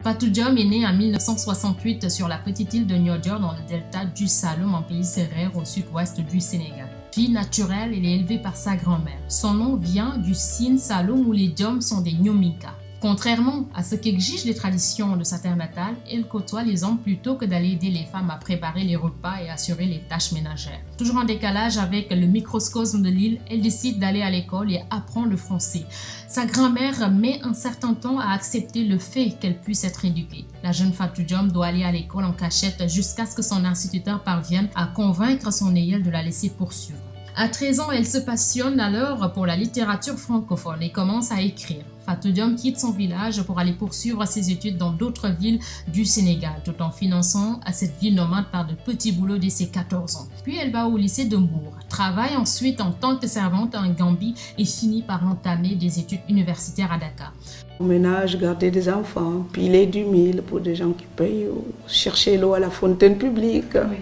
Fatou Diom est née en 1968 sur la petite île de Niodior dans le delta du Saloum en pays sérère au sud-ouest du Sénégal. Fille naturelle, elle est élevée par sa grand-mère. Son nom vient du Sine Saloum où les Diom sont des Nyominka. Contrairement à ce qu'exigent les traditions de sa terre natale, elle côtoie les hommes plutôt que d'aller aider les femmes à préparer les repas et assurer les tâches ménagères. Toujours en décalage avec le microcosme de l'île, elle décide d'aller à l'école et apprend le français. Sa grand-mère met un certain temps à accepter le fait qu'elle puisse être éduquée. La jeune Fatou Diom doit aller à l'école en cachette jusqu'à ce que son instituteur parvienne à convaincre son aïeul de la laisser poursuivre. À 13 ans, elle se passionne alors pour la littérature francophone et commence à écrire. Fatou Diom quitte son village pour aller poursuivre ses études dans d'autres villes du Sénégal, tout en finançant à cette vie nomade par de petits boulots dès ses 14 ans. Puis elle va au lycée de Mbour, travaille ensuite en tant que servante en Gambie et finit par entamer des études universitaires à Dakar. Au ménage, garder des enfants, piler du mil pour des gens qui payent, chercher l'eau à la fontaine publique. Oui.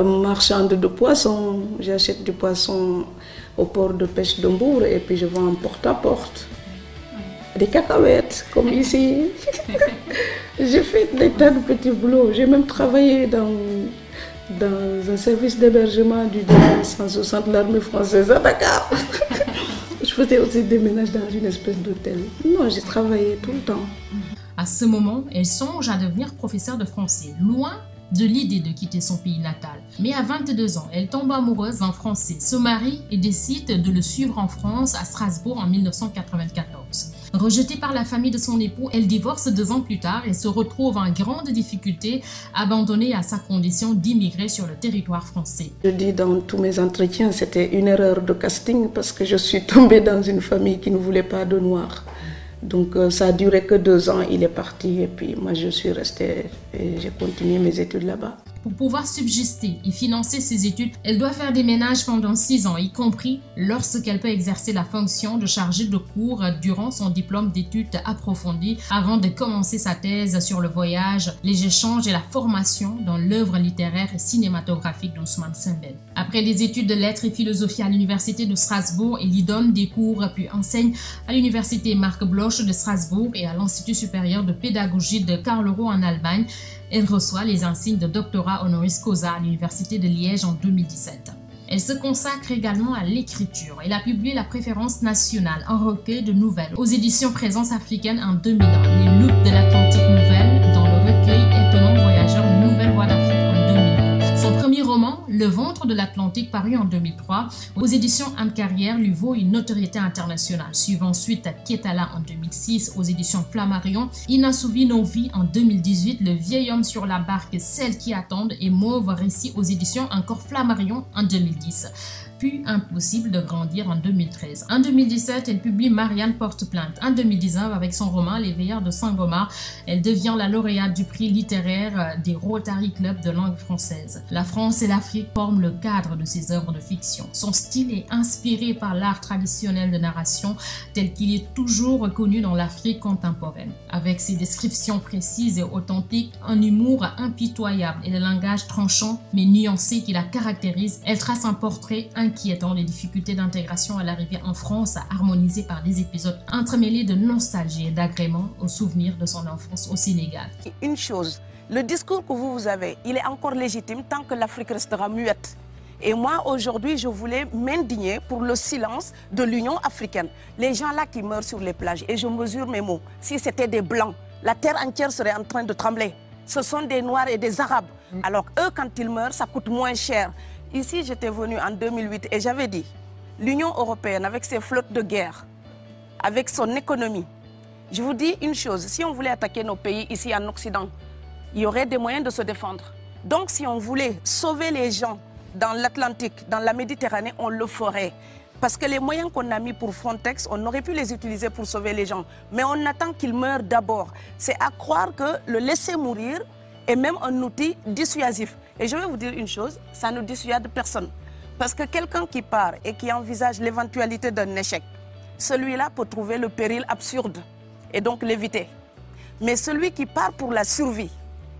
Marchande de poissons, j'achète du poisson au port de pêche de Mbour et puis je vends en porte-à-porte. Des cacahuètes, comme ici. J'ai fait des tas de petits boulots. J'ai même travaillé dans un service d'hébergement du 160 de l'armée française à Dakar. Je faisais aussi des ménages dans une espèce d'hôtel. Non, j'ai travaillé tout le temps. À ce moment, elle songe à devenir professeure de français, loin de l'idée de quitter son pays natal. Mais à 22 ans, elle tombe amoureuse d'un Français, se marie et décide de le suivre en France, à Strasbourg en 1994. Rejetée par la famille de son époux, elle divorce 2 ans plus tard et se retrouve en grande difficulté, abandonnée à sa condition d'immigrée sur le territoire français. Je dis dans tous mes entretiens, c'était une erreur de casting parce que je suis tombée dans une famille qui ne voulait pas de noirs. Donc ça a duré que 2 ans, il est parti et puis moi je suis restée et j'ai continué mes études là-bas. Pour pouvoir subsister et financer ses études, elle doit faire des ménages pendant 6 ans, y compris lorsqu'elle peut exercer la fonction de chargée de cours durant son diplôme d'études approfondies avant de commencer sa thèse sur le voyage, les échanges et la formation dans l'œuvre littéraire et cinématographique d'Ousmane Sembène. Après des études de lettres et philosophie à l'université de Strasbourg, elle y donne des cours puis enseigne à l'université Marc Bloch de Strasbourg et à l'Institut supérieur de pédagogie de Karlsruhe en Allemagne. Elle reçoit les insignes de doctorat honoris causa à l'université de Liège en 2017. Elle se consacre également à l'écriture. Elle a publié La Préférence nationale, un recueil de nouvelles aux éditions Présence africaine en 2001. Les Loupes de l'Atlantique nouvelle dans le recueil Étonnant voyageur, Nouvelle voie d'Afrique en 2002. Son premier roman, Le ventre de l'Atlantique, paru en 2003, aux éditions Anne Carrière, lui vaut une notoriété internationale. Suivant ensuite Kietala en 2006, aux éditions Flammarion, Inassouvi nos vies en 2018, Le vieil homme sur la barque, Celles qui attendent et Mauve récit aux éditions encore Flammarion en 2010. Puis Impossible de grandir en 2013. En 2017, elle publie Marianne porte plainte. En 2019, avec son roman Les veilleurs de Sangomar, elle devient la lauréate du prix littéraire des Rotary Club de langue française. La France et l'Afrique forment le cadre de ses œuvres de fiction. Son style est inspiré par l'art traditionnel de narration tel qu'il est toujours reconnu dans l'Afrique contemporaine. Avec ses descriptions précises et authentiques, un humour impitoyable et le langage tranchant mais nuancé qui la caractérise, elle trace un portrait inquiétant des difficultés d'intégration à l'arrivée en France, harmonisées par des épisodes entremêlés de nostalgie et d'agrément aux souvenirs de son enfance au Sénégal. Une chose, le discours que vous avez, il est encore légitime tant que l'Afrique restera muette. Et moi, aujourd'hui, je voulais m'indigner pour le silence de l'Union africaine. Les gens là qui meurent sur les plages, et je mesure mes mots, si c'était des Blancs, la terre entière serait en train de trembler. Ce sont des Noirs et des Arabes. Alors eux, quand ils meurent, ça coûte moins cher. Ici, j'étais venue en 2008 et j'avais dit, l'Union européenne, avec ses flottes de guerre, avec son économie, je vous dis une chose, si on voulait attaquer nos pays ici en Occident, il y aurait des moyens de se défendre. Donc si on voulait sauver les gens dans l'Atlantique, dans la Méditerranée, on le ferait. Parce que les moyens qu'on a mis pour Frontex, on aurait pu les utiliser pour sauver les gens. Mais on attend qu'ils meurent d'abord. C'est à croire que le laisser mourir est même un outil dissuasif. Et je vais vous dire une chose, ça ne dissuade personne. Parce que quelqu'un qui part et qui envisage l'éventualité d'un échec, celui-là peut trouver le péril absurde et donc l'éviter. Mais celui qui part pour la survie,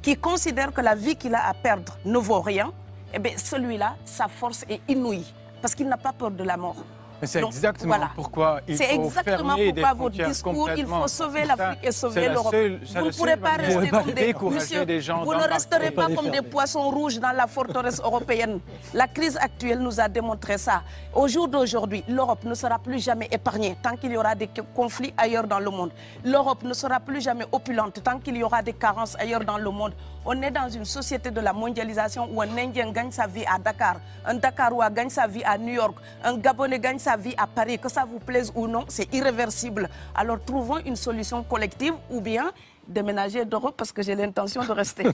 qui considère que la vie qu'il a à perdre ne vaut rien, eh bien celui-là, sa force est inouïe, parce qu'il n'a pas peur de la mort. Mais c'est exactement pourquoi il faut fermer des frontières complètement. Il faut sauver l'Afrique et sauver l'Europe. Vous ne pourrez pas rester comme vous ne resterez pas comme des poissons rouges dans la forteresse européenne. La crise actuelle nous a démontré ça. Au jour d'aujourd'hui, l'Europe ne sera plus jamais épargnée tant qu'il y aura des conflits ailleurs dans le monde. L'Europe ne sera plus jamais opulente tant qu'il y aura des carences ailleurs dans le monde. On est dans une société de la mondialisation où un Indien gagne sa vie à Dakar, un Dakarois gagne sa vie à New York, un Gabonais gagne sa vie à Paris. Que ça vous plaise ou non, c'est irréversible. Alors trouvons une solution collective ou bien déménager d'Europe parce que j'ai l'intention de rester.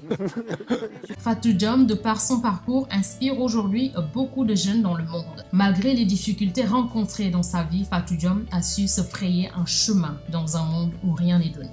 Fatou Diom, de par son parcours, inspire aujourd'hui beaucoup de jeunes dans le monde. Malgré les difficultés rencontrées dans sa vie, Fatou Diom a su se frayer un chemin dans un monde où rien n'est donné.